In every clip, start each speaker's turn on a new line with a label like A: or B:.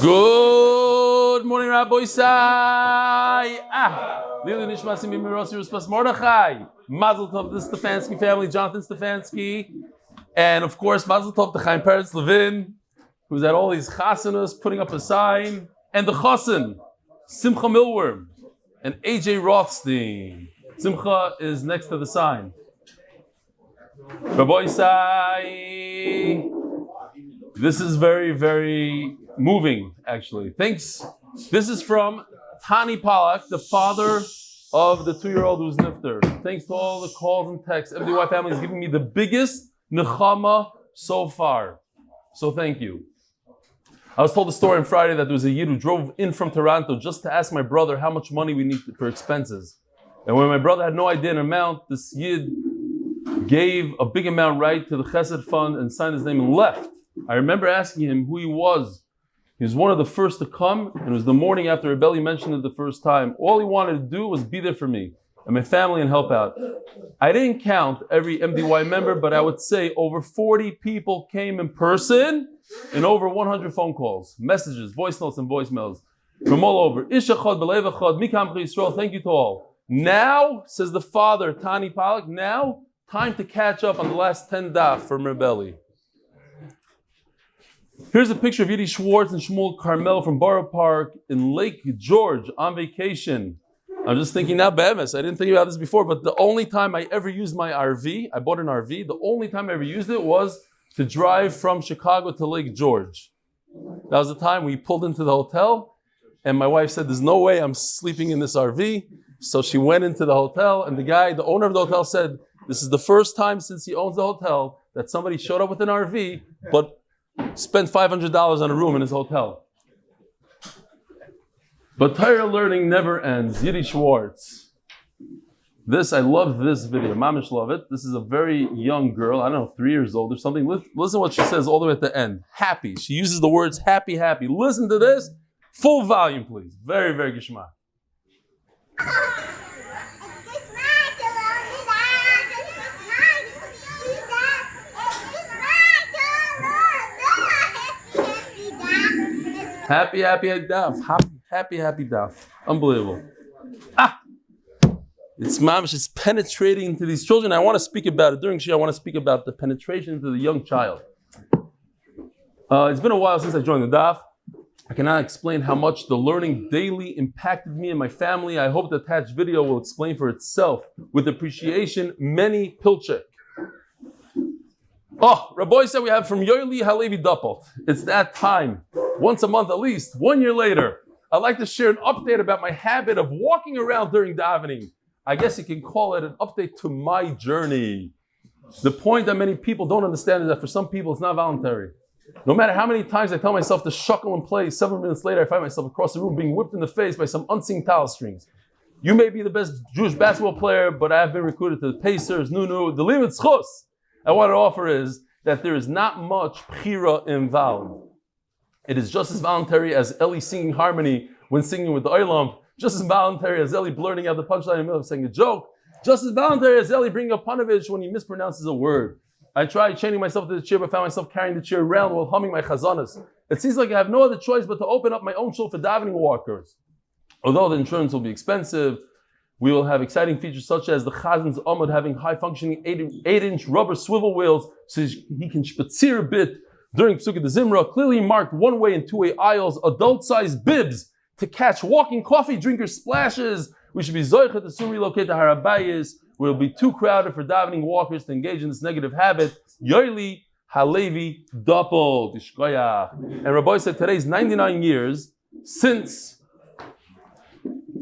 A: Good morning, Rabbi Isai. Lili Nishmasim Bimirosi Ruspas Mordechai. Mazel Tov, the Stefansky family, Jonathan Stefansky. And of course, Mazel Tov to Chaim Peretz Levin, who's at all these chasanas, putting up a sign. And the chasen, Simcha Millworm, and AJ Rothstein. Simcha is next to the sign. Rabbi Isai. This is very, very moving, actually. Thanks. This is from Motty Perl, the father of the 2-year-old who's nifter. Thanks to all the calls and texts. MDY Family is giving me the biggest nechama so far. So thank you. I was told a story on Friday that there was a Yid who drove in from Toronto just to ask my brother how much money we need for expenses. And when my brother had no idea an amount, this Yid gave a big amount right to the Chesed fund and signed his name and left. I remember asking him who he was. He was one of the first to come, and it was the morning after Rebelli mentioned it the first time. All he wanted to do was be there for me and my family and help out. I didn't count every MDY member, but I would say over 40 people came in person and over 100 phone calls, messages, voice notes, and voicemails from all over. Ish echad, belev echad, mikam Yisrael. Thank you to all. Now, says the father, Motty Perl, now time to catch up on the last 10 daf from Rebelli. Here's a picture of Yidi Schwartz and Shmuel Carmel from Borough Park in Lake George on vacation. I'm just thinking now, Be'emes, I didn't think about this before, but the only time I ever used my RV, I bought an RV, the only time I ever used it was to drive from Chicago to Lake George. That was the time we pulled into the hotel, and my wife said, there's no way I'm sleeping in this RV. So she went into the hotel, and the owner of the hotel said, this is the first time since he owns the hotel that somebody showed up with an RV, but spent $500 on a room in his hotel. But Torah learning never ends. Yidi Schwartz. I love this video. Mamish love it. This is a very young girl, I don't know, 3 years old or something. Listen to what she says all the way at the end. Happy. She uses the words happy, happy. Listen to this. Full volume, please. Very, very gishma. Happy daf. Happy daf. Unbelievable. It's mamish, it's penetrating into these children. I want to speak about it. During Shia, I want to speak about the penetration into the young child. It's been a while since I joined the daf. I cannot explain how much the learning daily impacted me and my family. I hope the attached video will explain for itself. With appreciation, many pilchek. Oh, Rabbi said we have from Yoeli Halevi Doppelt. It's that time. Once a month at least, 1 year later. I'd like to share an update about my habit of walking around during davening. I guess you can call it an update to my journey. The point that many people don't understand is that for some people it's not voluntary. No matter how many times I tell myself to shuckle and play, several minutes later I find myself across the room being whipped in the face by some unseen towel strings. You may be the best Jewish basketball player, but I have been recruited to the Pacers, the limit zchus. I want to offer is that there is not much bchira involved. It is just as voluntary as Eli singing harmony when singing with the Olam, just as voluntary as Eli blurting out the punchline in the middle of saying a joke, just as voluntary as Eli bringing up Panovich when he mispronounces a word. I tried chaining myself to the chair, but found myself carrying the chair around while humming my chazanas. It seems like I have no other choice but to open up my own shul for davening walkers. Although the insurance will be expensive, we will have exciting features such as the Chazan's Amud having high-functioning 8-inch rubber swivel wheels so he can spazier a bit during Psukkah de Zimra, clearly marked one-way and two-way aisles, adult-sized bibs to catch walking coffee drinker splashes. We should be zoche to soon relocate to Harabayis, where it will be too crowded for davening walkers to engage in this negative habit. Yoeli Halevi Doppel. And Rabbi said today's 99 years since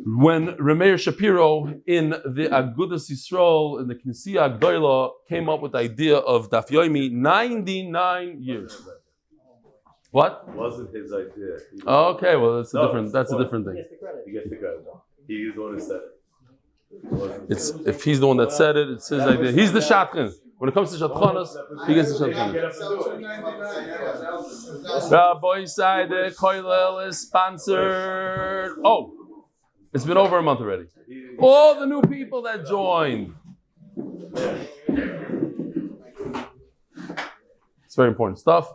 A: when Rameir Shapiro in the Agudas Yisrael, in the Knessia Gdoila, came up with the idea of Daf Yomi, 99 years. What?
B: It wasn't his idea.
A: Okay, well that's a different thing.
B: He gets the credit. He's the one who said it.
A: If he's the one that said it, it's his idea. He's the shatchin. When it comes to shatchanas, he gets the shatchin. Rabbi side Koilel is sponsored. Oh. It's been over a month already. All the new people that joined. It's very important stuff.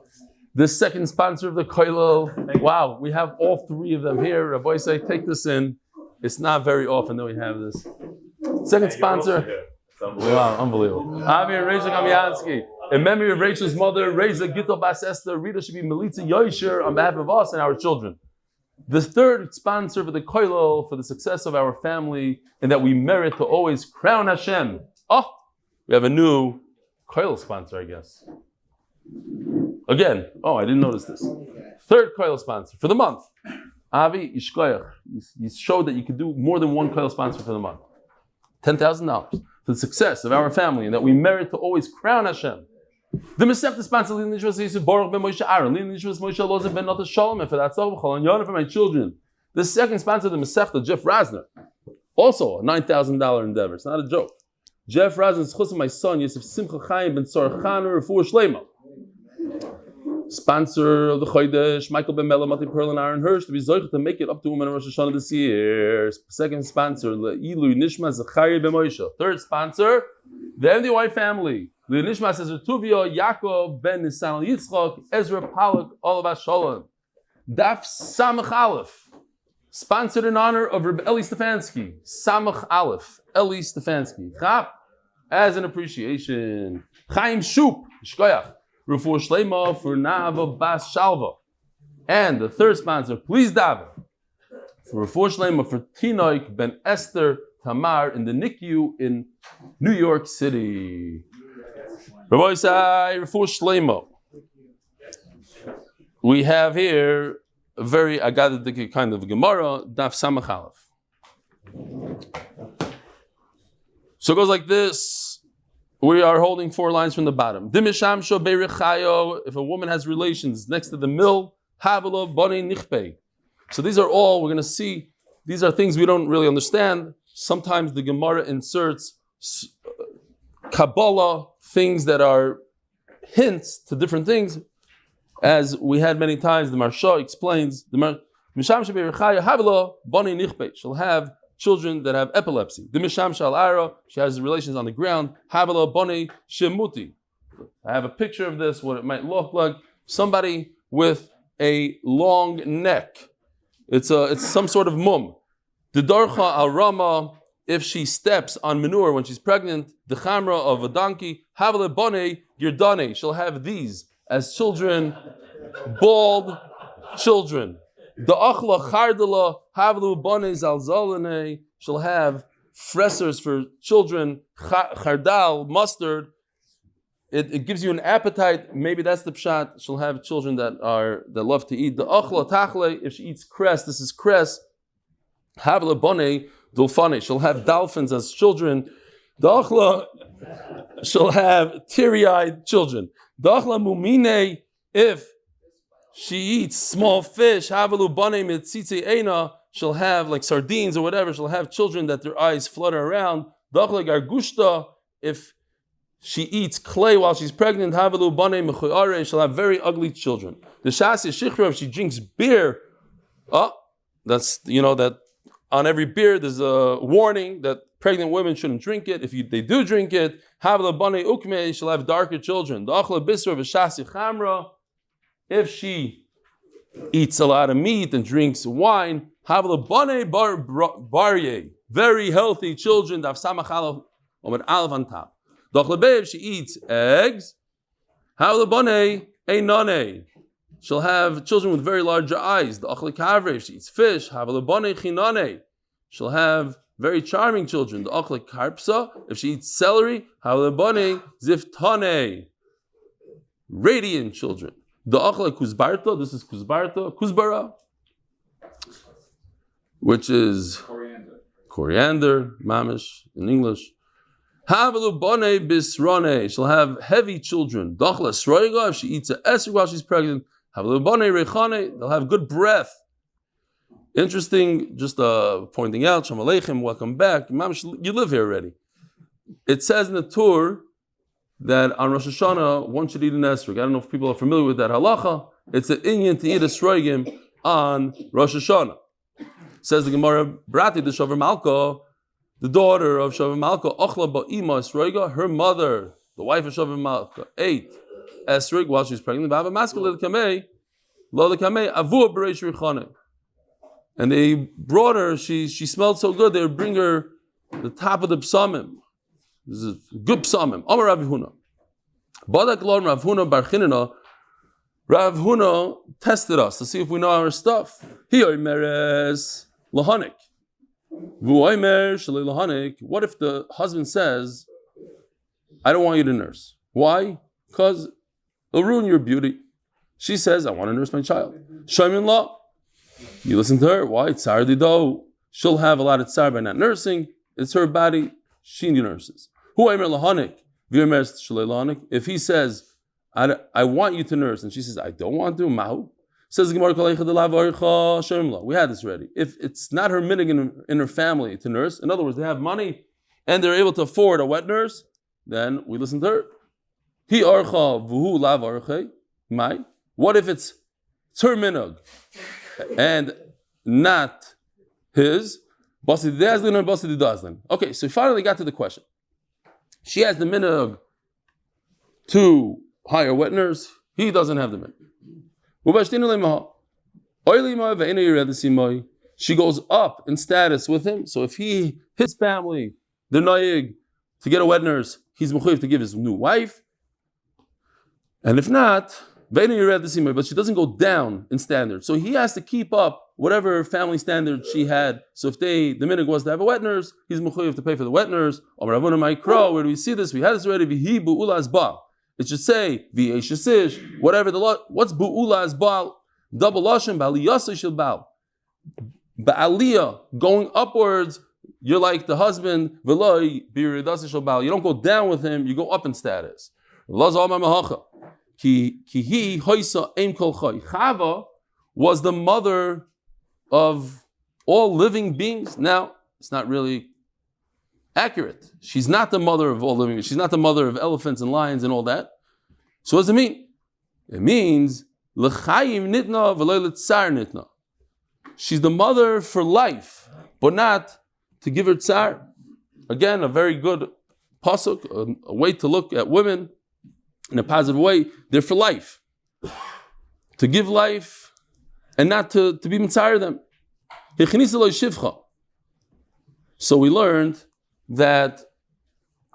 A: The second sponsor of the koilel. Wow, we have all three of them here. Rabbi say, take this in. It's not very often that we have this. Second sponsor. Wow, unbelievable. Avi and Rachel Kamiansky. In memory of Rachel's mother, Reza Gittel Bas Esther, Rita should be Melitza Yosher on behalf of us and our children. The third sponsor for the koilel, for the success of our family, and that we merit to always crown Hashem. Oh, we have a new koilel sponsor, I guess. Again, I didn't notice this. Third koilel sponsor for the month. Avi Ishkoyach. You showed that you could do more than one koilel sponsor for the month. $10,000 for the success of our family, and that we merit to always crown Hashem. The Mesefta sponsor Eli Stefansky Baruch ben Moshe Aaron, Eli Moshe Elazar ben Nata Shalom, and for that and Yonah for my children. The second sponsor, the Mesefta, Jeff Rosner, also a $9,000 endeavor. It's not a joke. Jeff Rosner, zchus of my son Yosef Simcha Chaim ben Chana Refuah Shlaima. Sponsor of the Chodesh, Benmeleh, Motty Perl Aaron Hirsch, to be zoche to make it up to Uman Rosh this year. Second sponsor, Eli Zechariah ben Moshe. Third sponsor, the MDY Family. Nishmas Ezra Tubia, Yaakov ben Nisan Yitzchak, Ezra Pollak, all of us Shalom. Daf Samach Aleph, sponsored in honor of Eli Stefansky. Samach Aleph, Eli Stefansky. As an appreciation. Chaim Shoop, Shkoyach, Refuah Shlaima for Nava Bas Shalva. And the third sponsor, please daven, for Refuah Shlaima for Tinoik ben Esther Tamar in the NICU in New York City. Rabbi Say, Refuah Shlaima. We have here a very Agadic kind of Gemara, Daf Samach Aleph. So it goes like this. We are holding 4 lines from the bottom. If a woman has relations next to the mill, so these are all we're going to see. These are things we don't really understand. Sometimes the Gemara inserts Kabbalah, things that are hints to different things. As we had many times, the Marsha explains, she'll have children that have epilepsy. The Misham Shal Ara, she has relations on the ground. Havela Boni Shemuti. I have a picture of this, what it might look like. Somebody with a long neck. It's some sort of mum. The Darcha Al Rama, if she steps on manure when she's pregnant, the Chamra of a donkey, Havela Boni Girdane, she'll have these as children, bald children. The Achla Chardala Havlu Bone Zalzalane, she'll have fressers for children, chardal, mustard. It gives you an appetite. Maybe that's the pshat. She'll have children that love to eat. The Achla Tachle, if she eats cress, this is cress. Havla Bone Dulfane, she'll have dolphins as children. The Achla, she'll have teary-eyed children. The Achla Mumine, if she eats small fish, she'll have like sardines or whatever, she'll have children that their eyes flutter around. If she eats clay while she's pregnant, she'll have very ugly children. The Shasi Shichra, if she drinks beer, that's, that on every beer there's a warning that pregnant women shouldn't drink it. If they do drink it, she'll have darker children. The Achla Bisra of Shasi Chamra, if she eats a lot of meat and drinks wine, very healthy children. If she eats eggs, she'll have children with very large eyes. If she eats fish, she'll have very charming children. If she eats celery, radiant children. The Achla Kuzbarta, this is Kuzbara, which is coriander, mamish in English. Havelu Bone Bisrone, she'll have heavy children. The Achla Sroiga, if she eats an esrog while she's pregnant, Havelu Bone Rechane, they'll have good breath. Interesting, just pointing out, Shalom Aleichem, welcome back. Mamish, you live here already. It says in the tour that on Rosh Hashanah, one should eat an esrog. I don't know if people are familiar with that halacha. It's an inyan to eat esrogim on Rosh Hashanah. Says the Gemara, Brati the Shover Malka, the daughter of Shover Malka, Ochla Ba'ima esroga, her mother, the wife of Shover Malka, ate esrig while she's pregnant. And they brought her, she smelled so good, they would bring her the top of the psamim. This is good psamim. Amar Rav Huna. Badak Lord Rav Huna Bar Chinina. Rav Huna tested us to see if we know our stuff. He oimeres lahanik. V'oimer shalei lahanik. What if the husband says, I don't want you to nurse. Why? Because it'll ruin your beauty. She says, I want to nurse my child. Shaimin law. You listen to her. Why? Tsar dido. She'll have a lot of tsar by not nursing. It's her body. She nurses. If he says, I want you to nurse, and she says, I don't want to, mahu. Says the Gemara, we had this already. If it's not her minhag in her family to nurse, in other words, they have money and they're able to afford a wet nurse, then we listen to her. He archa vuhu lav arche. Mai. What if it's her minhag and not his? Okay, so we finally got to the question. She has the minhag to hire a wet nurse. He doesn't have the minhag. She goes up in status with him. So if his family, they're naig to get a wet nurse, he's mechuyev to give his new wife. And if not, but she doesn't go down in standard. So he has to keep up whatever family standard she had. So if the minhag was to have a wet nurse, he's mechuyev to pay for the wet nurse. Where do we see this? We had this already. It should say whatever the law. What's bu'ula asbal? Double lashon ba'aliyasa shel bal. Ba'aliyah, going upwards. You're like the husband. V'loi b'iridasa shel bal. You don't go down with him. You go up in status. Chava was the mother of all living beings. Now, it's not really accurate. She's not the mother of all living beings. She's not the mother of elephants and lions and all that. So what does it mean? It means l'chayim nitna v'lo l'tzar nitna. She's the mother for life, but not to give her tsar. Again, a very good pasuk, a way to look at women in a positive way. They're for life. To give life and not to be mitzayir them. So we learned that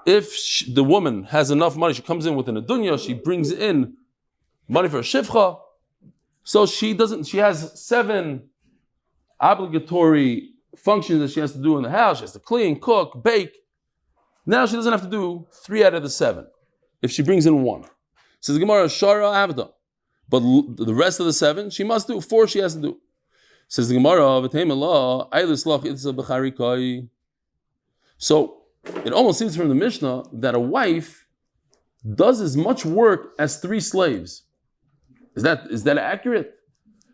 A: if the woman has enough money, she comes in within a dunya, she brings in money for a shivcha, so she has 7 obligatory functions that she has to do in the house. She has to clean, cook, bake. Now she doesn't have to do 3 out of the 7 if she brings in 1. Says Gemara, Shara Avda. But the rest of the 7, she must do. 4 she has to do. Says the Gemara, so it almost seems from the Mishnah that a wife does as much work as 3 slaves. Is that accurate?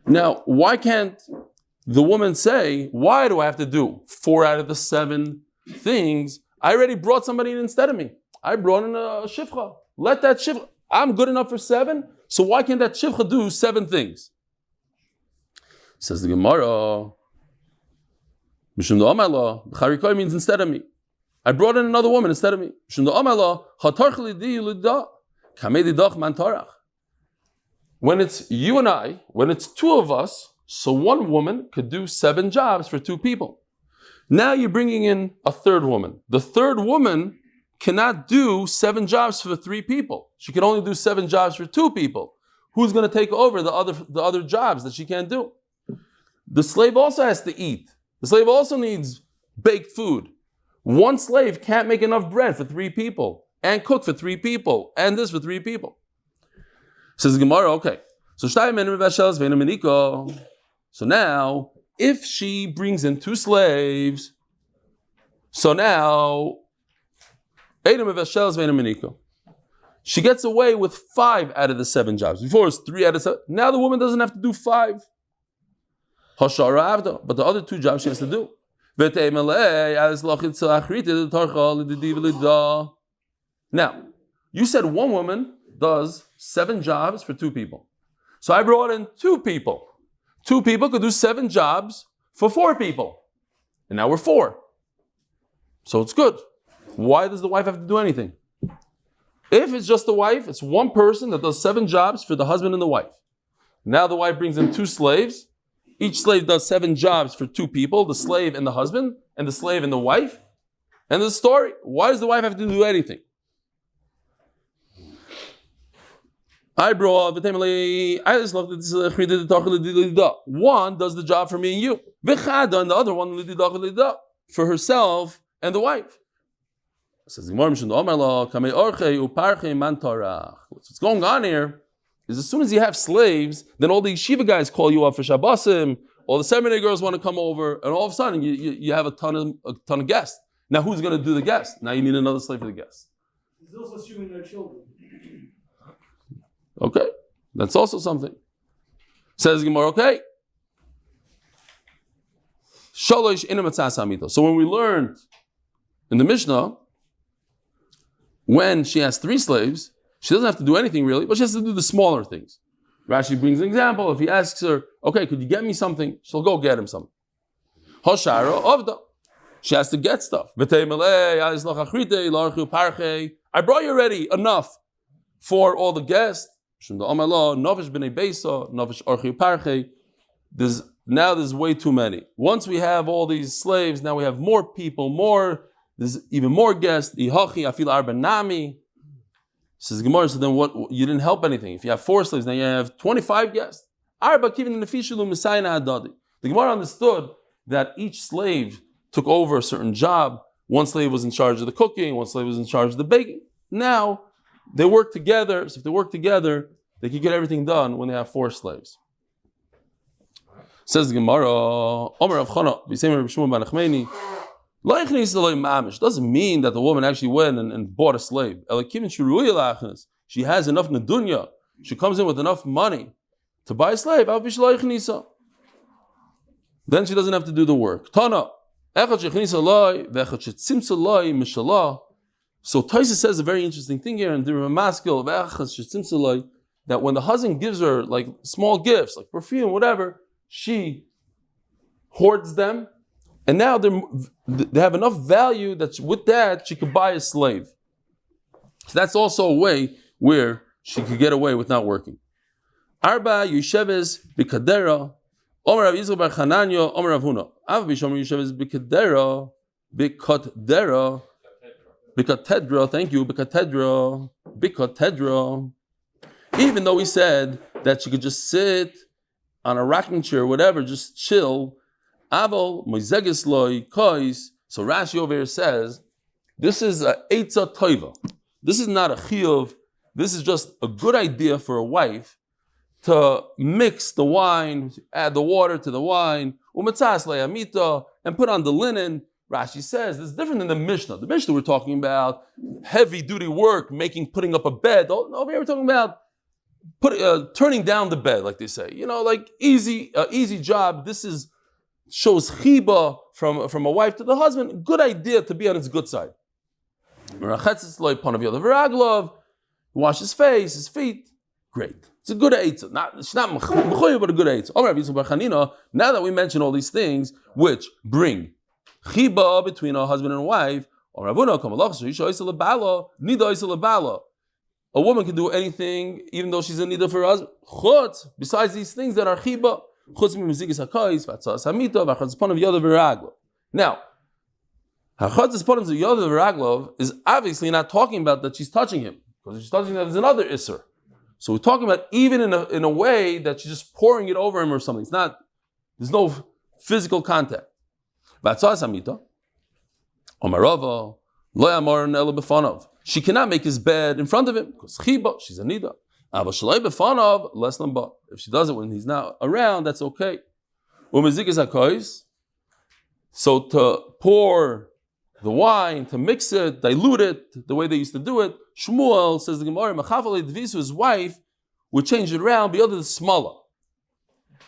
A: Now, why can't the woman say, why do I have to do 4 out of the 7 things? I already brought somebody in instead of me. I brought in a shivcha. Let that shivcha, I'm good enough for 7, so why can't that shivcha do 7 things? Says the Gemara, Mishum da'amala, b'charikoi means instead of me. I brought in another woman instead of me. Mishum da'amala, hatarch lidi yulida, kamedi dach man tarach. When it's you and I, when it's 2 of us, so 1 woman could do 7 jobs for 2 people. Now you're bringing in a 3rd woman. The 3rd woman cannot do 7 jobs for 3 people. She can only do 7 jobs for 2 people. Who's going to take over the other jobs that she can't do? The slave also has to eat. The slave also needs baked food. 1 slave can't make enough bread for 3 people and cook for 3 people and this for 3 people. Says Gemara, okay. So now, if she brings in 2 slaves, so now she gets away with 5 out of the 7 jobs. Before it's 3 out of 7. Now the woman doesn't have to do 5. But the other 2 jobs she has to do. Now, you said 1 woman does 7 jobs for 2 people. So I brought in 2 people. 2 people could do 7 jobs for 4 people. And now we're 4. So it's good. Why does the wife have to do anything? If it's just the wife, it's one person that does 7 jobs for the husband and the wife. Now the wife brings in 2 slaves. Each slave does 7 jobs for 2 people, the slave and the husband, and the slave and the wife. And the story, why does the wife have to do anything? One does the job for me and you. And the other one for herself and the wife. Says what's going on here is as soon as you have slaves, then all the yeshiva guys call you up for Shabbosim, all the seminary girls want to come over, and all of a sudden you have a ton of guests. Now who's going to do the guests? Now you need another slave for the guests.
C: He's also assuming their children.
A: Okay, that's also something. Says Gemara, okay. So when we learned in the Mishnah, when she has 3 slaves, she doesn't have to do anything really, but she has to do the smaller things. Rashi brings an example. If he asks her, okay, could you get me something? She'll go get him something. Hoshara Ovda. She has to get stuff. I brought you already enough for all the guests. There's way too many. Once we have all these slaves, now we have more people, there's even more guests. Says Gemara, so then what? You didn't help anything. If you have 4 slaves, now you have 25 guests. The Gemara understood that each slave took over a certain job. One slave was in charge of the cooking, one slave was in charge of the baking. Now, they work together. So if they work together, they can get everything done when they have 4 slaves. Says the Gemara, Omer Rav Chana, doesn't mean that the woman actually went and bought a slave. She has enough nedunya. She comes in with enough money to buy a slave. Then she doesn't have to do the work. Tana. So Taisa says a very interesting thing here in the Ramaskil that when the husband gives her like small gifts, like perfume, whatever, she hoards them. And now they have enough value that with that she could buy a slave. So that's also a way where she could get away with not working. Arba Yusheves Bikadera, Omer Rav Yisrael Bar Chananya, Omer Rav Huna. Av Bishomer Yusheves Bikadera, Bikatedra, thank you, Bikatedra. Even though we said that she could just sit on a rocking chair, whatever, just chill. Aval moizeges loy kois. So Rashi over here says, this is a eitza toiva. This is not a chiyuv. This is just a good idea for a wife to mix the wine, add the water to the wine, umatzas le'amita, and put on the linen. Rashi says this is different than the Mishnah. The Mishnah we're talking about heavy duty work, putting up a bed. Over here we're talking about turning down the bed, like they say. Like easy job. This shows chiba from a wife to the husband. Good idea to be on its good side. Wash his face, his feet. Great. It's a good eitzah. It's not mechoyev, but a good eitzah. Now that we mention all these things which bring chiba between a husband and wife, a woman can do anything even though she's in need of her husband. Besides these things that are chiba. Now, Hachadzis is obviously not talking about that she's touching him, because if she's touching him, there's another isser. So we're talking about even in a way that she's just pouring it over him or something. There's no physical contact. She cannot make his bed in front of him because she's a nida. If she does it when he's not around, that's okay. So to pour the wine, to mix it, dilute it, the way they used to do it, Shmuel, says the Gemara, his wife would change it around, be other than smala.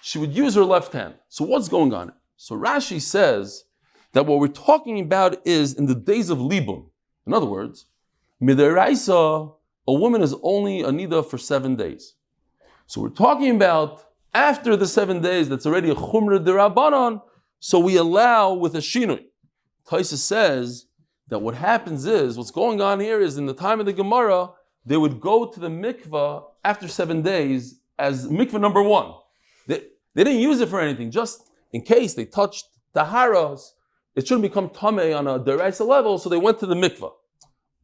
A: She would use her left hand. So what's going on? So Rashi says that what we're talking about is in the days of Libun. In other words, Midaraisa, a woman is only a nida for 7 days. So we're talking about after the 7 days, that's already a chumra derabanan, so we allow with a shinui. Taisa says that what happens is, what's going on here is in the time of the Gemara, they would go to the mikvah after 7 days as mikvah number 1. They didn't use it for anything, just in case they touched taharas, it shouldn't become tameh on a deraisa level, so they went to the mikvah.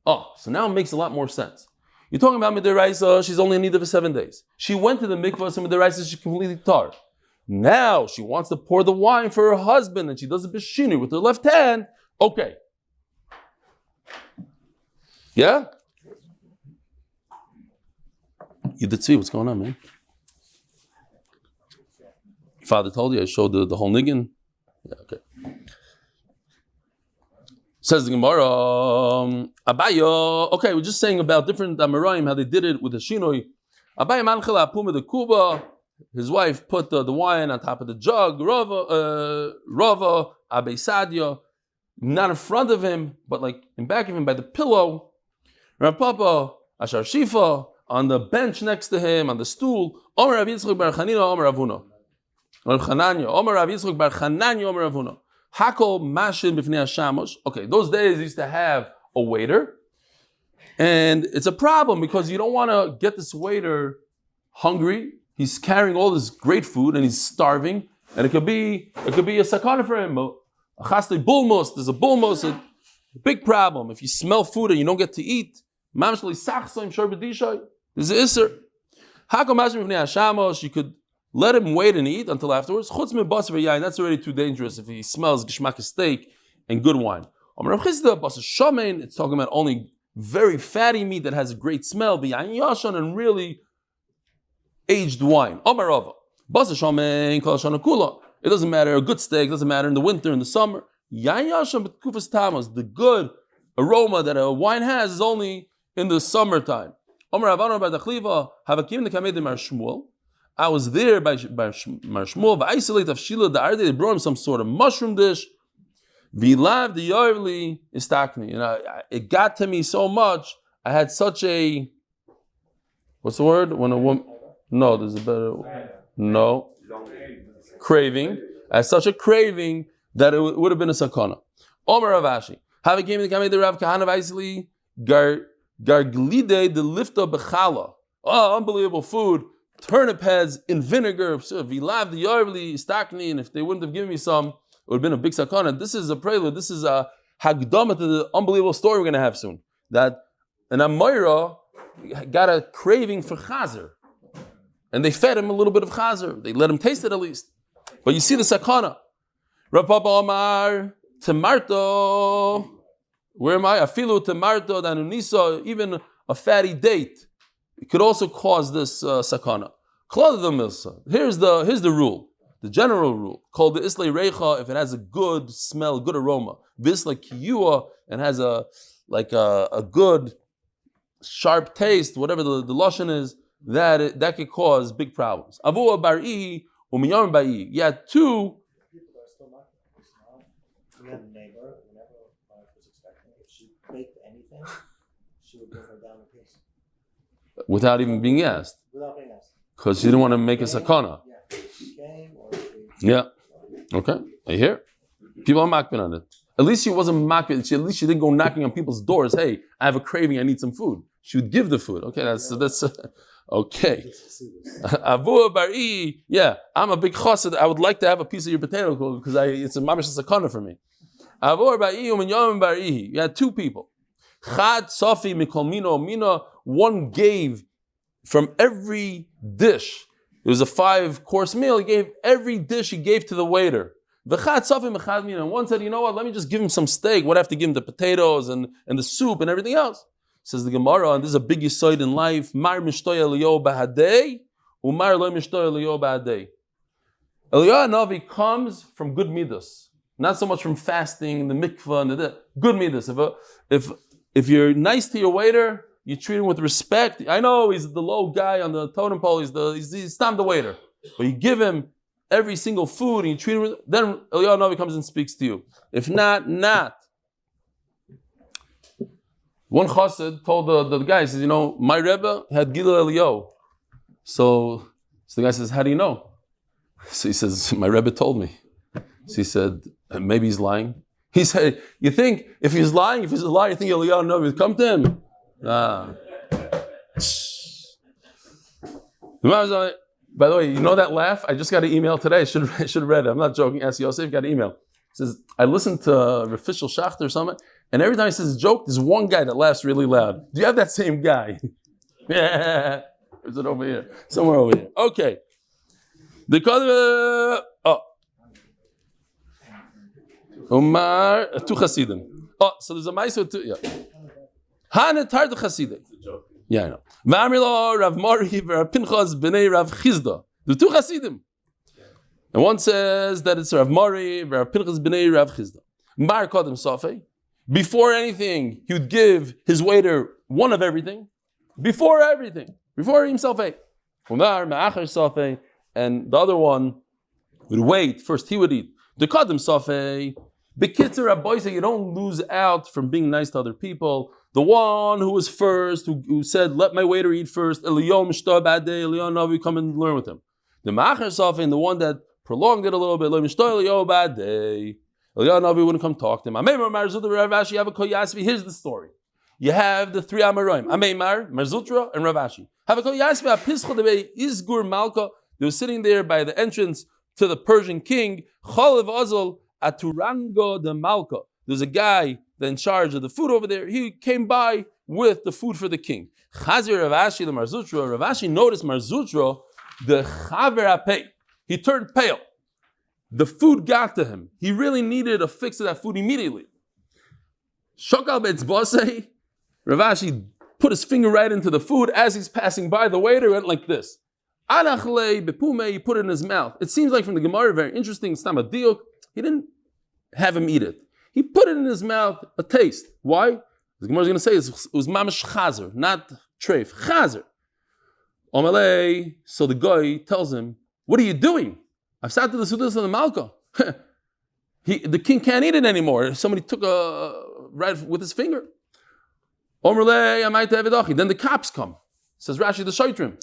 A: Oh, so now it makes a lot more sense. You're talking about midiraisa, she's only in need for 7 days. She went to the mikvah, so midiraisa she's completely tar. Now she wants to pour the wine for her husband, and she does a bishinu with her left hand. Okay. Yeah? You did see what's going on, man. Father told you I showed the whole niggin. Yeah, okay. Says the Gemara, Abaya. Okay, we're just saying about different Amoraim, how they did it with the shinoi. Abaya manchela apuma the kuba. His wife put the wine on top of the jug. Rava Abesadia, not in front of him, but like in back of him by the pillow. Rav Papa Ashar Shifa on the bench next to him on the stool. Omer Rav Yitzchak bar Chanina, Omer Avuna. Rav Chananya, Omer Rav Yitzchak bar Chananya, Omer Avuna. Hakol mashin b'fnei hashamosh. Okay, those days they used to have a waiter, and it's a problem because you don't want to get this waiter hungry. He's carrying all this great food and he's starving, and it could be a sakana for him. A chasli bulmos, there's a bulmos, a big problem. If you smell food and you don't get to eat, there's an isser. Hakol mashin b'fnei hashamosh. You could let him wait and eat until afterwards. Chutz me basar v'yayin. That's already too dangerous if he smells geshmak steak and good wine. It's talking about only very fatty meat that has a great smell. V'yayin yashan and really aged wine. It doesn't matter. A good steak doesn't matter in the winter, in the summer. Yayin yashan b'tkufas tamas. The good aroma that a wine has is only in the summertime. I was there by Marshmul, isolate of Shila, the Arde, they brought him some sort of mushroom dish. Vilav the Yarli istakni. And it got to me so much, I had such a, what's the word? When a woman, no, there's a better, no, craving. I had such a craving that it would have been a sakana. Omer Ravashi. Have it came to the Rav Kahana of Isli, Garglide, the lifta bechala. Oh, unbelievable food. Turnip heads in vinegar. So if he loved the yarli stakni, and if they wouldn't have given me some, it would have been a big sakana. This is a prelude. This is a hagdama to the unbelievable story we're going to have soon. That an Amira got a craving for chazer, and they fed him a little bit of chazer. They let him taste it at least. But you see the sakana. Rav Papa Omar Tamarto. Where am I? Afilu Tamarto Danunisa. Even a fatty date. It could also cause this sakana. Klal the milsa. Here's the rule, the general rule called the islay reicha. If it has a good smell, good aroma, visla kiyua, and has a good sharp taste, whatever the lashon is, that could cause big problems. Avua barihi umiyam barihi. You had two.
D: People are still not. We had a neighbor. Whenever my wife was expecting, if she baked anything, she would bring her down a piece.
A: Without even being asked.
D: Without being asked.
A: Because she didn't want to make a sakana.
D: Yeah. She came or
A: yeah. Okay. I hear. People are makbid on it. At least she wasn't makbid. At least she didn't go knocking on people's doors. Hey, I have a craving. I need some food. She would give the food. Okay. That's okay. Avua bari. Yeah. I'm a big chassid. I would like to have a piece of your potato because it's a mamish sakana for me. Avua bari u'minyam bari. You had two people. Chad Safi Mikol Mino Mina. One gave from every dish. It was a 5-course meal. He gave every dish he gave to the waiter. V'chad Safi Mechad Mina. And one said, you know what? Let me just give him some steak. What I have to give him the potatoes and the soup and everything else. Says the Gemara, and this is a big yisoid in life. Mar mishtoy Eliyahu b'hadei, umar lo mishtoy Eliyahu b'hadei. Eliyahu Navi comes from good midas, not so much from fasting, the mikvah, and the good midas. If you're nice to your waiter, you treat him with respect. I know he's the low guy on the totem pole. He's not the waiter, but you give him every single food and you treat him with. Then Eliyahu Navi comes and speaks to you. If not. One chassid told the guy, he says, you know, my Rebbe had Gila Eliyahu. So the guy says, how do you know? So he says, my Rebbe told me. So he said, maybe he's lying. He said, you think if he's a liar, you think Eliyahu Navi would come to him? By the way, you know that laugh? I just got an email today. I should have read it. I'm not joking. Ask Yosef, got an email. It says, I listened to Refuah Shlaima or something, and every time he says a joke, there's one guy that laughs really loud. Do you have that same guy? Yeah. Or is it over here? Somewhere over here. Okay. Umar, two Hasidim. Oh, so there's a mice with two, yeah. Hanetar the Hasidim. Yeah, I know. V'amrilo Rav Mori Rav Pinchas b'nei Rav Chizda. The two Hasidim. And one says that it's Rav Mori, Rav Pinchas b'nei Rav Chizda. Mar kodem sofei. Before anything, he would give his waiter one of everything. Before everything. Before he himself ate. Umar ma'achar sofei. And the other one would wait. First he would eat. The kodem sofei. B'kitzer Rabbi say you don't lose out from being nice to other people. The one who was first, who said, let my waiter eat first, Eliyom shto b'adei, Eliyom Navi, come and learn with him. The ma'achar sofei, the one that prolonged it a little bit, Eliyom shto Eliyom b'adei, Eliyom Navi wouldn't come talk to him. Ameimar Marzutra Rav Ashi have a koyasvi. Here's the story. You have the three Amoraim, Ameimar, Marzutra, and Rav Ashi. Have a koyasvi, a pischa debei, Izgur Malka. They were sitting there by the entrance to the Persian king, Chalev Azal, Aturango de Malka. There's a guy that's in charge of the food over there. He came by with the food for the king. Chazir Rav Ashi the Marzutra. Rav Ashi noticed Marzutra, the Chaver Apei. He turned pale. The food got to him. He really needed a fix of that food immediately. Shokal Betzbosei. Rav Ashi put his finger right into the food. As he's passing by, the waiter went like this. Anachle bepume. He put it in his mouth. It seems like from the Gemara, very interesting. Stamadiyok. He didn't have him eat it. He put it in his mouth, a taste. Why? The Gemara is going to say it was mamash chazer, not treif. Chazer. Omalei. So the guy tells him, "What are you doing? I've sat to the sudas of the malka. The king can't eat it anymore. Somebody took a right with his finger." Omalei, I might have it. Then the cops come. Says Rashi the Shaitrim.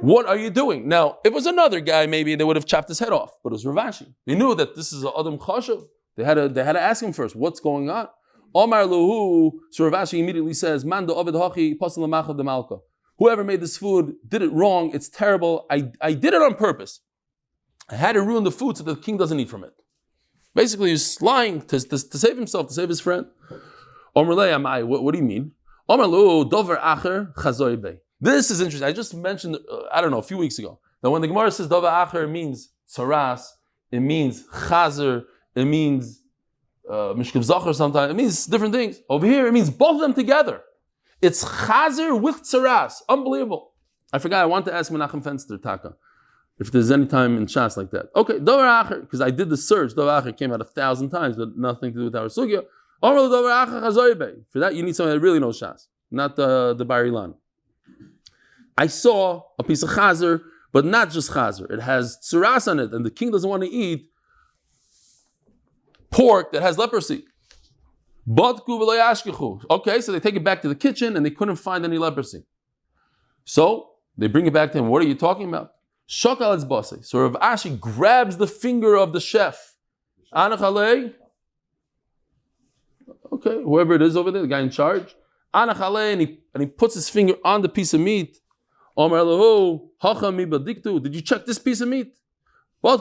A: What are you doing? Now, if it was another guy, maybe they would have chopped his head off. But it was Rav Ashi. They knew that this is an Adam Chashav. They had to ask him first, what's going on? Omar Luhu, so Rav Ashi immediately says, Man do ovid hachi pasal l'machav de malka. Whoever made this food did it wrong. It's terrible. I did it on purpose. I had to ruin the food so the king doesn't eat from it. Basically, he's lying to save himself, to save his friend. Omar le amai, what do you mean? Omar Luhu, dover acher chazoy bey. This is interesting. I just mentioned, a few weeks ago, that when the Gemara says dover acher, it means tzaras, it means chazer, it means mishkav zoche sometimes. It means different things. Over here, it means both of them together. It's chazer with tzaras. Unbelievable. I forgot. I want to ask Menachem Fenster Taka if there's any time in Shas like that. Okay, dover acher, because I did the search. Dover acher came out 1,000 times, but nothing to do with our sugya. Dover acher chazoybe. For that, you need someone that really knows Shas, not the Bar Ilan. I saw a piece of chazer, but not just chazer. It has tzaras on it, and the king doesn't want to eat pork that has leprosy. Okay, so they take it back to the kitchen and they couldn't find any leprosy. So they bring it back to him. What are you talking about? Shokal etzbosei. So Rav Ashi grabs the finger of the chef. Anachalei. Okay, whoever it is over there, the guy in charge. Anachalei, and he puts his finger on the piece of meat. Omar Lahu, Hacha mi badiktu. Did you check this piece of meat? So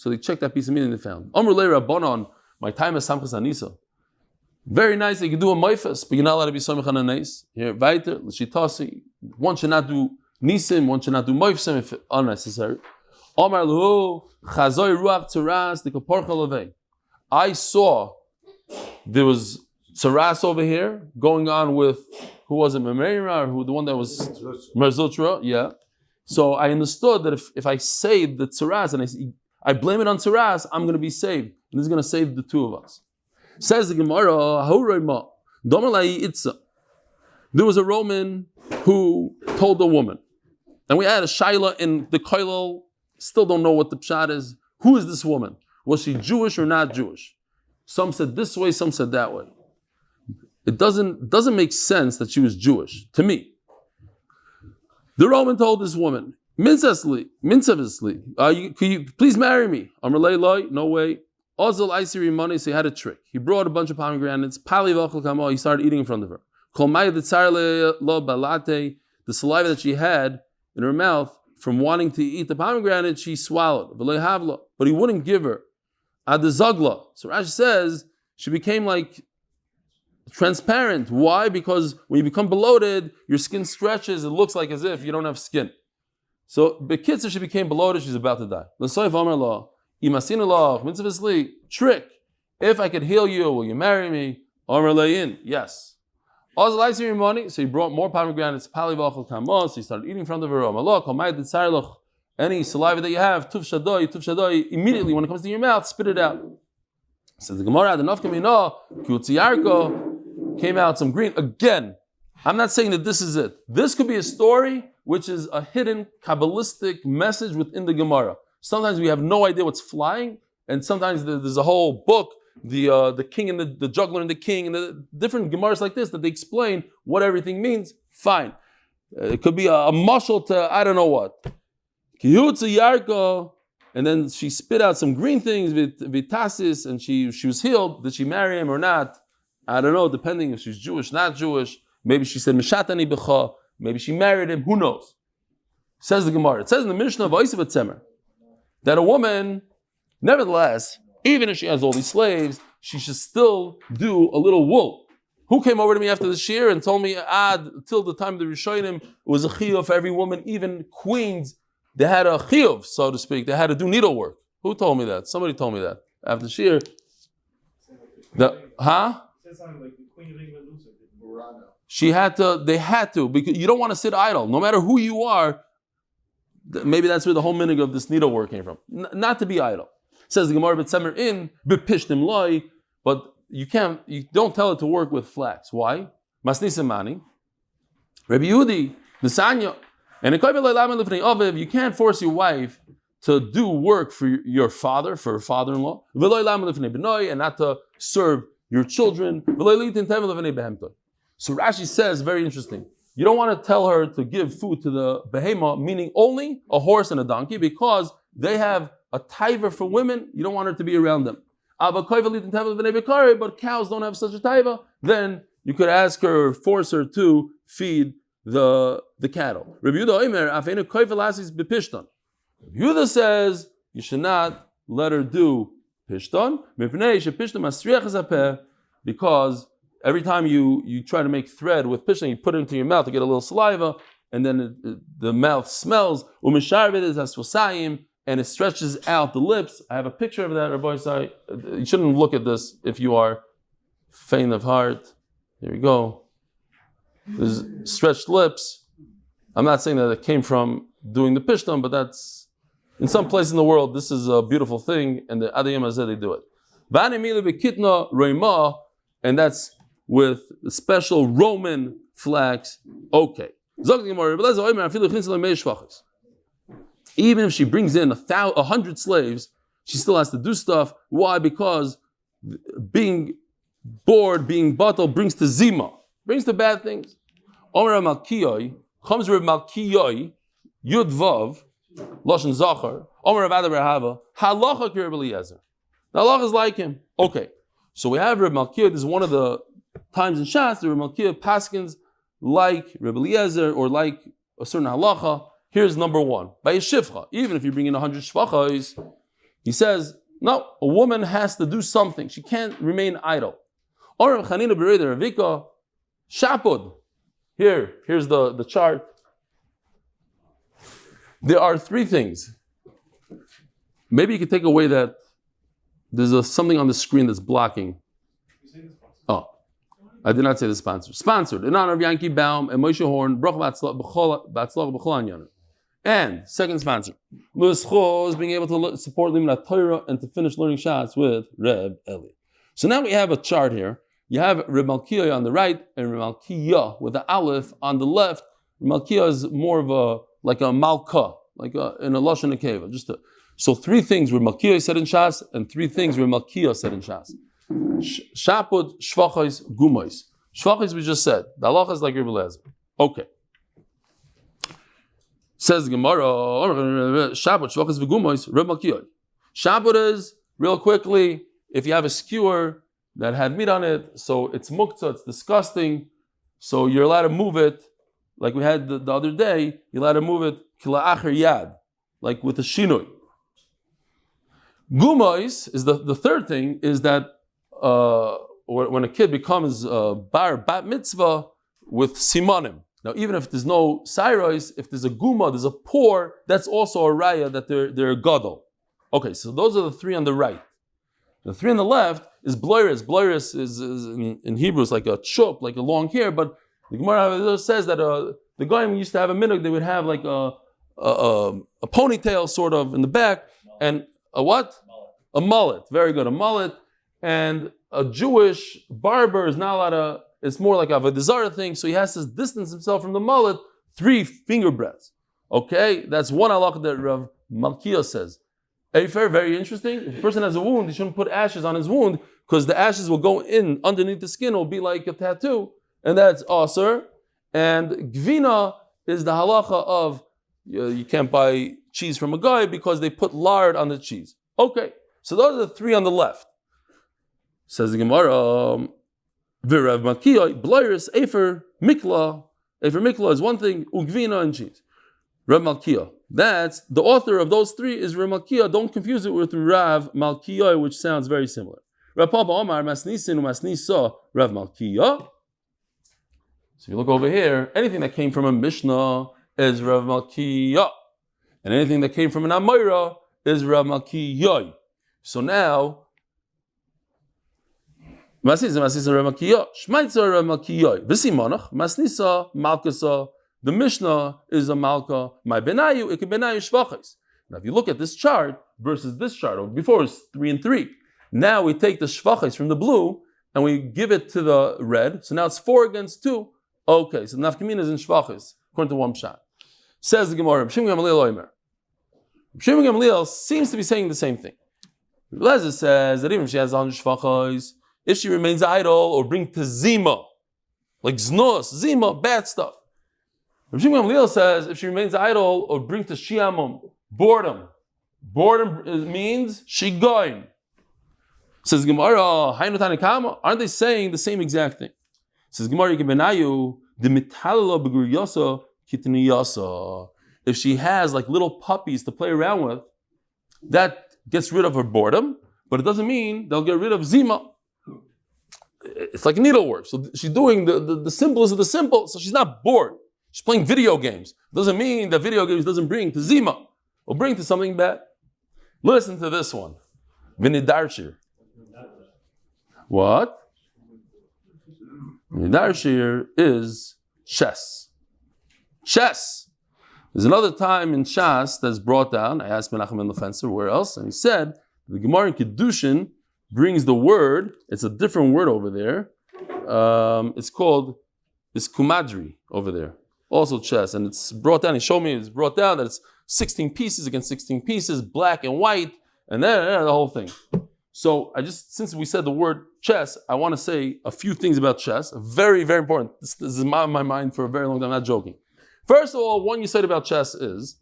A: they checked that piece of meat and they found. Omar le Rabbanon, my time is Samchas Anisa. Very nice, you can do a moifas, but you're not allowed to be Samech on a nice. Here, weiter, l'shitasi. One should not do nisim, one should not do moifsim if unnecessary. Omar Lahu, Chazoy ruach tzaras, the kaporcha levei. I saw there was tzaras over here going on with, who was it, Memeira, or the one that was Marzutra? Yeah. So I understood that if I save the tzaras and I blame it on tzaras, I'm going to be saved. And this is going to save the two of us. Says the Gemara, there was a Roman who told a woman, and we had a shaila in the koilel, still don't know what the pshat is. Who is this woman? Was she Jewish or not Jewish? Some said this way, some said that way. It doesn't make sense that she was Jewish, to me. The Roman told this woman, Minceviously, can you please marry me? Amrlei loy, no way. Ozil Isiri money, so he had a trick. He brought a bunch of pomegranates, Pali Vachal Kamo, he started eating in front of her. The saliva that she had in her mouth from wanting to eat the pomegranate, she swallowed. But he wouldn't give her. Adazagla. So Rashi says she became like transparent. Why? Because when you become bloated, your skin stretches. It looks like as if you don't have skin. So Bekitzer, she became bloated. She's about to die. Trick. If I could heal you, will you marry me? Yes. So he brought more pomegranates. So he started eating in front of her. Any saliva that you have, tuf shadoi, immediately when it comes to your mouth, spit it out. Says the Gemara, the nafkamina, kutziyarko, came out some green. Again, I'm not saying that this is it. This could be a story which is a hidden Kabbalistic message within the Gemara. Sometimes we have no idea what's flying, and sometimes there's a whole book, the king and the juggler and the king, and the different Gemaras like this that they explain what everything means. Fine. It could be a mushal to I don't know what. And then she spit out some green things, vitasis, and she was healed. Did she marry him or not? I don't know, depending if she's Jewish, not Jewish. Maybe she said, Mishatani b'cha. Maybe she married him, who knows? Says the Gemara. It says in the Mishnah of Yosef Tzemer that a woman, nevertheless, even if she has all these slaves, she should still do a little wool. Who came over to me after the shir and told me, till the time of the Rishonim, it was a chiyuv for every woman, even queens, they had a chiyuv, so to speak. They had to do needlework. Who told me that? Somebody told me that. After shir. She had to, they had to, because you don't want to sit idle. No matter who you are, maybe that's where the whole meaning of this needlework came from. Not to be idle. Says the Gemara B'Tzemer in, B'Pishtim Loi, but you don't tell it to work with flax. Why? Masnisim Mani. Rabbi Yehudi, Nisanya. And you can't force your wife to do work for your father, for her father-in-law, and not to serve your children. So Rashi says, very interesting, you don't want to tell her to give food to the behema, meaning only a horse and a donkey, because they have a taiva for women. You don't want her to be around them. But cows don't have such a taiva. Then you could ask her, force her to feed the cattle. Rabbi Yehuda says you should not let her do pishton, because every time you try to make thread with pishton, you put it into your mouth to get a little saliva, and then the mouth smells. And it stretches out the lips. I have a picture of that, Rabbi Isai. You shouldn't look at this if you are faint of heart. Here we go. There's stretched lips. I'm not saying that it came from doing the pishtam, but that's, in some place in the world, this is a beautiful thing, and the Adayim Hazeh, they do it. And that's with special Roman flax. Okay. Even if she brings in 100 slaves, she still has to do stuff. Why? Because being bored, being batal, brings to zima, brings to bad things. Omer Malkiyoi, comes Reb Malkiyoi, Yud Vav, Lashon Zachar, Omer Rav Ada Hava, hatzlacha ki Reb Eliezer. The halacha is like him. Okay, so we have Reb Malkiyoi. This is one of the times in Shas, the Reb Malkiyoi paskins like Reb Eliezer or like a certain halacha. Here's number one. By Shifcha, even if you bring in 100 shvachos, he says, no, a woman has to do something. She can't remain idle. Or Chanina Bereda Ravika, Shapud. Here's the chart. There are three things. Maybe you could take away that there's something on the screen that's blocking. Oh, I did not say the sponsor. Sponsored in honor of Yankee Baum and Moshe Horn, Brach Batzlach B'chol. And second sponsor, zchus, being able to support Limud Torah and to finish learning shots with Reb Eli. So now we have a chart here. You have Reb Malkiyah on the right and Reb Malkiyah with the Aleph on the left. Reb Malkiyah is more of like a Malka, in a Lashon Nekeva. So three things Reb Malkiyah said in Shas and three things Reb Malkiyah said in Shas. Shapud, Shvachos, Gumois. Shvachos we just said. The halacha is like Reb Eliezer. Okay. Says the Gemara, Shabbat, Shvachos v'Gumois, Reb Malkiyah. Shabbat is, real quickly, if you have a skewer that had meat on it, so it's muktzah, it's disgusting, So you're allowed to move it, like we had the other day, you're allowed to move it kila'acher yad, like with a shinoi. Gumais is the third thing, is that when a kid becomes bat mitzvah with simanim. Now, even if there's no syros, if there's a guma, there's a pour, that's also a raya that they're gadol. Okay, so those are the three on the right. The three on the left is bloiris. Bloiris is in Hebrew, it's like a chup, like a long hair, but the Gemara says that the guy used to have a minhag, they would have like a ponytail sort of in the back, and a what? A mullet. Very good, a mullet. And a Jewish barber is not allowed to, it's more like a avodah thing, so he has to distance himself from the mullet 3 finger breadths. Okay, that's one halacha that Rav Malkiah says. Efer, very interesting. If a person has a wound, he shouldn't put ashes on his wound because the ashes will go in underneath the skin, it will be like a tattoo, and that's asur. And gvina is the halacha of you can't buy cheese from a guy because they put lard on the cheese. Okay, so those are the 3 on the left. Says the Gemara, V'Rav Malkiah, Bloiris, Efer, Mikla. Efer Mikla is one thing, Ugvina and cheese. Rav Malkiah. That's the author of those 3 is Rav Malkiah. Don't confuse it with Rav Malkiah, which sounds very similar. Rav Papa Omar, Masnisin, Masnisa, Rav Malkiah. So if you look over here, anything that came from a Mishnah is Rav Malkiah. And anything that came from an Amoira is Rav Malkiah. So now, Masnisa Rav Malkiah, Shmaitza Rav Malkiah, V'simonach, Masnisa, Malkasa. The Mishnah is a Malka. My benayu, it can benayu shvachis. Now, if you look at this chart versus this chart, or before it's 3 and 3. Now we take the shvachis from the blue and we give it to the red. So now it's 4 against 2. Okay, so nafkamina is in shvachis, according to one shot. Says the Gemara, Shimon Gamliel Omer. Shimon Gamliel seems to be saying the same thing. Elazar says that even if she has 100 shvachis, if she remains idle or bring to zima, like znos, zima, bad stuff. Shimon Gamliel says if she remains idle or bring to shiamum, boredom. Boredom means shigoin. Says Gemara, aren't they saying the same exact thing? Says Gemara, if she has like little puppies to play around with, that gets rid of her boredom, but it doesn't mean they'll get rid of zima. It's like needlework. So she's doing the simplest of the simple, so she's not bored. She's playing video games. Doesn't mean that video games doesn't bring to zima or bring to something bad. Listen to this one. Vinidarshir. What? Vinidarshir is chess. Chess. There's another time in Shas that's brought down. I asked Menachem and the Fencer where else, and he said the Gemara in Kedushin brings the word. It's a different word over there. It's called kumadri over there. Also chess, and it's brought down. He showed me it's brought down that it's 16 pieces against 16 pieces, black and white, and then the whole thing. So since we said the word chess, I want to say a few things about chess. Very, very important. This is in my mind for a very long time. I'm not joking. First of all, one you said about chess is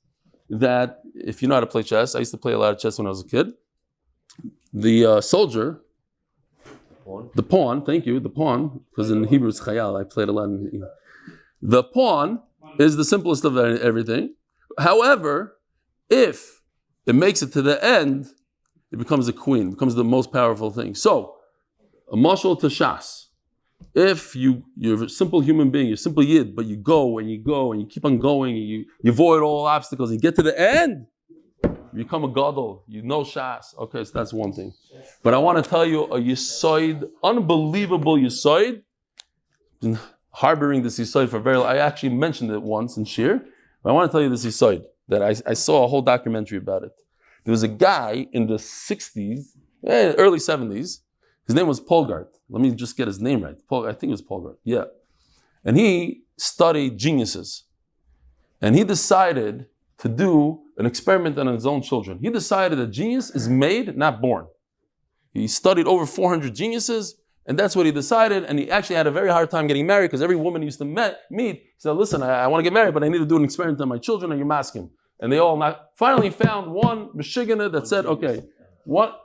A: that if you know how to play chess, I used to play a lot of chess when I was a kid. The soldier, the pawn, thank you, the pawn, because in Hebrew it's chayal, I played a lot in the pawn is the simplest of everything. However, if it makes it to the end, it becomes a queen, becomes the most powerful thing. So, a mashal to shas. If you're a simple human being, you're a simple yid, but you go and you keep on going, and you avoid all obstacles, and you get to the end, you become a gadol, you know shas. Okay, so that's one thing. But I want to tell you a yisoid, unbelievable yisoid, harboring this yisoid for very long. I actually mentioned it once in Shir, but I want to tell you this yisoid, that I saw a whole documentary about it. There was a guy in the 60s, early 70s, his name was Polgart. Let me just get his name right. I think it was Polgart, yeah. And he studied geniuses. And he decided to do an experiment on his own children. He decided that genius is made, not born. He studied over 400 geniuses, and that's what he decided, and he actually had a very hard time getting married because every woman he used to meet, he said, listen, I want to get married, but I need to do an experiment on my children, and you mask him. And they all finally found one Michiganer that said, okay, what?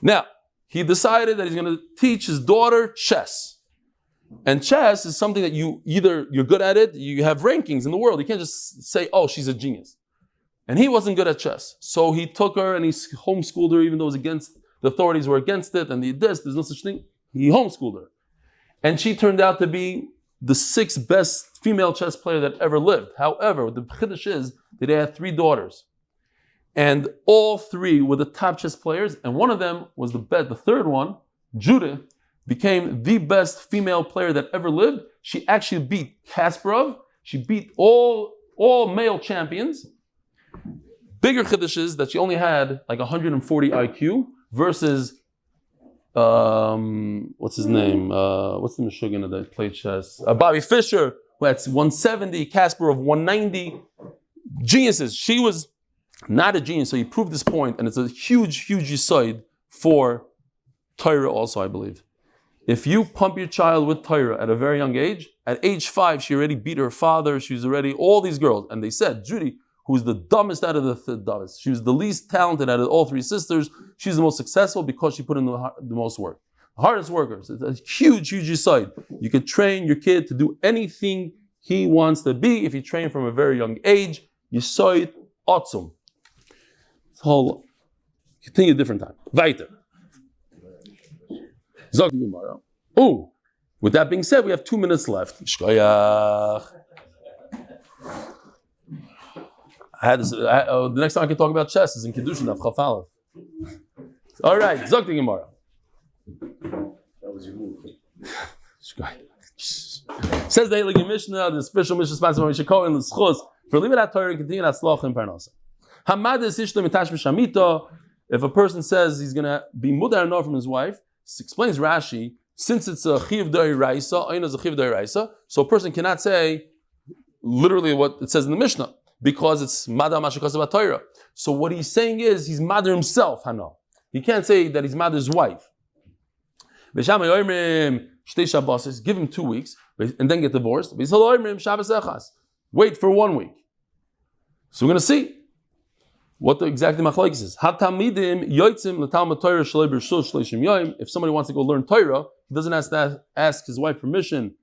A: Now, he decided that he's going to teach his daughter chess. And chess is something that you're good at it, you have rankings in the world. You can't just say, oh, she's a genius. And he wasn't good at chess. So he took her and he homeschooled her, even though it was against, the authorities were against it, and there's no such thing. He homeschooled her. And she turned out to be the 6th best female chess player that ever lived. However, the chiddush is that they had 3 daughters. And all 3 were the top chess players, and one of them was the best. The third one, Judith, became the best female player that ever lived. She actually beat Kasparov. She beat all male champions. Bigger chiddush is that she only had like 140 IQ versus what's his name? What's the Meshuggah that played chess? Bobby Fischer, who had 170, Kasparov 190. Geniuses. She was not a genius, so he proved this point, and it's a huge aside for Torah also, I believe. If you pump your child with Torah at a very young age, at age 5, she already beat her father, she was already, all these girls, and they said, Judy, who's the dumbest out of the dumbest, she was the least talented out of all 3 sisters, she's the most successful because she put in the most work. The hardest workers, it's a huge aside. You can train your kid to do anything he wants to be if you train from a very young age. You saw it, awesome. So, continue a different time. Weiter. Oh, with that being said, we have 2 minutes left. The next time I can talk about chess is in Kiddushin of Chaf Aleph. All right, Zog the Gemara.
B: That was your move.
A: Says the Eli Mishnah, the special Mishnah sponsored by Mishakol and the zchus for leaving that Torah and continuing hatzlacha in Parnasa. If a person says he's going to be mudar no from his wife, explains Rashi, since it's a chiv d'oraisa, ayin is a chiv d'oraisa, so a person cannot say literally what it says in the Mishnah because it's madar mashikasav Torah. So what he's saying is he's madar himself, hana. He can't say that he's madar's wife. Give him 2 weeks and then get divorced. Wait for 1 week. So we're going to see what the exact machlokes is. If somebody wants to go learn Torah, he doesn't have to ask his wife permission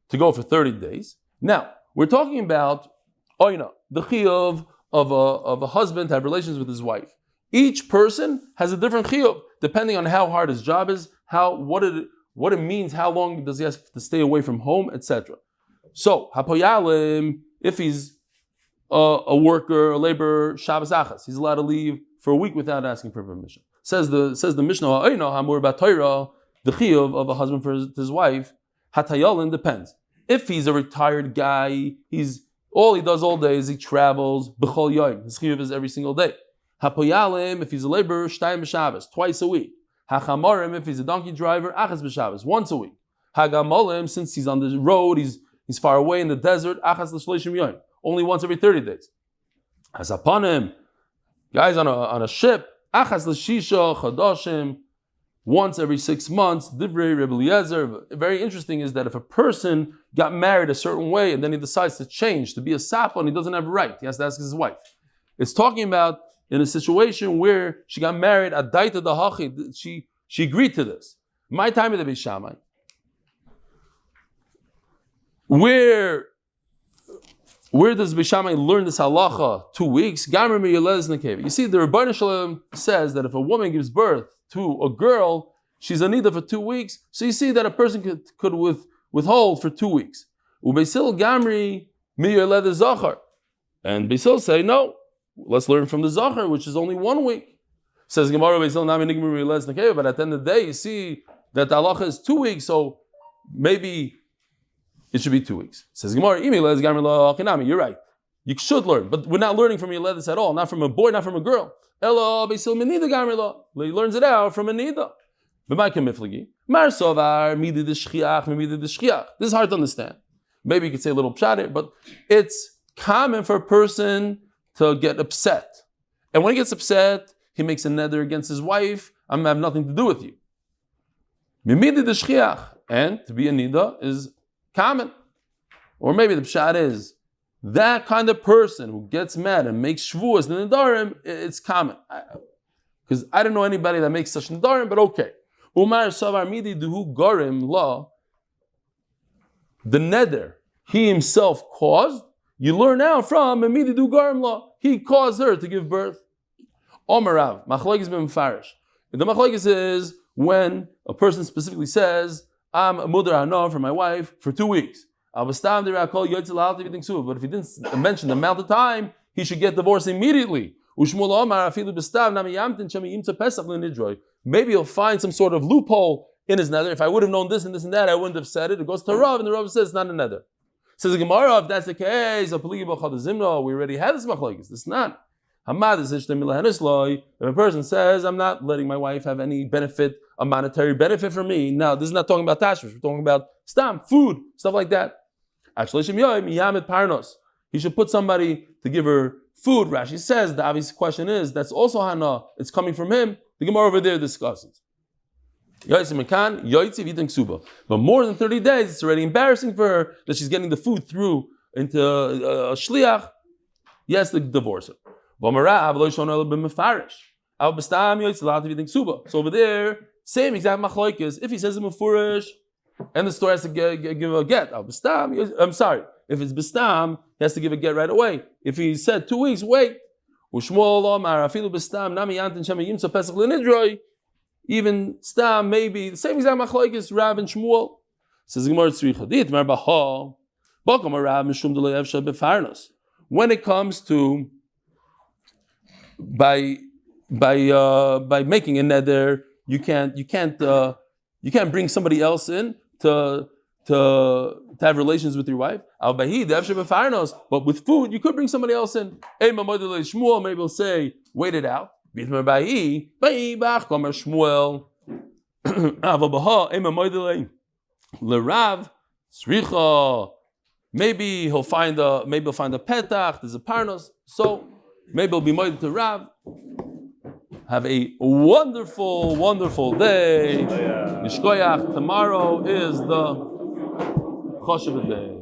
A: to go for 30 days. Now, we're talking about the chiyuv of a husband to have relations with his wife. Each person has a different chiyuv, depending on how hard his job is, what it means, how long does he have to stay away from home, etc. So, hapoyalim, if he's a worker, a laborer, Shabbos achas, he's allowed to leave for a week without asking for permission. Says the Mishnah, hamur about Torah, the chiyuv of a husband for his wife, hatayalin depends. If he's a retired guy, all he does all day is he travels, b'chol yom, his chiyuv is every single day. Hapoyalim, if he's a laborer, shtayim b'Shabbos, twice a week. Hachamarim, if he's a donkey driver, achas b'Shabbos, once a week. Hagamolim, since he's on the road, he's far away in the desert, achas l'shleishim yom, only once every 30 days. Hasapanim, guys on a ship, achas l'shisha chadashim, once every 6 months. Divrei Rebbe Eliezer. Very interesting is that if a person got married a certain way and then he decides to change to be a sapon, he doesn't have a right. He has to ask his wife. It's talking about in a situation where she got married, adaita dahachi, she agreed to this. My time of the Beishamai. Where does Beishamai learn this halacha? 2 weeks. You see, the Rebbeinu Shalom says that if a woman gives birth to a girl, she's anida for 2 weeks. So you see that a person could withhold for 2 weeks. Ubeisil gamri miyoled zachar, and Beisil say no. Let's learn from the zachar, which is only 1 week. Says Gemara Beisil nami nigmir miyoled nekeva, but at the end of the day, you see that the halacha is 2 weeks, so maybe it should be 2 weeks. Says Gemara, you're right. You should learn, but we're not learning from Yoledis at all. Not from a boy, not from a girl. He learns it out from a nida. This is hard to understand. Maybe you could say a little pshat, but it's common for a person to get upset. And when he gets upset, he makes a neder against his wife. I have nothing to do with you. And to be a nida is common. Or maybe the pshat is that kind of person who gets mad and makes shvuas in the nedarim, it's common. Because I don't know anybody that makes such nedarim, but okay. Umar savar midi duhu garim law. the neder he himself caused, you learn now from Amididu Garmla. He caused her to give birth. Omarav, Machlokes ben Mefarish. The Machlokes is when a person specifically says, I'm a mudar hana for my wife for 2 weeks. But if he didn't mention the amount of time, he should get divorced immediately. Maybe he'll find some sort of loophole in his nether. If I would have known this and this and that, I wouldn't have said it. It goes to Rav, and the Rav says it's not a nether. Says the Gemara, if that's the case, we already had this machlokes. This is not. If a person says, I'm not letting my wife have any benefit, a monetary benefit from me. Now, this is not talking about tashmish. We're talking about stam, food, stuff like that. He should put somebody to give her food. Rashi says, the obvious question is, that's also hana. It's coming from him. The Gemara over there discusses. But more than 30 days, it's already embarrassing for her that she's getting the food through into a shliach. Yes, the divorce her. So over there, same exact machlokes. If he says a mefurish, and the store has to give a get. I'm sorry. If it's bestam, he has to give a get right away. If he said 2 weeks, wait. Even stam, maybe the same exact machlokes, Rav and Shmuel. Says Gemara when it comes to by making a neder, you can't bring somebody else in to have relations with your wife. But with food, you could bring somebody else in. Shmuel maybe will say, wait it out. Maybe he'll find a petach. There's a parnos. So maybe he'll be moed to Rav. Have a wonderful, wonderful day. Tomorrow is the Choshev day.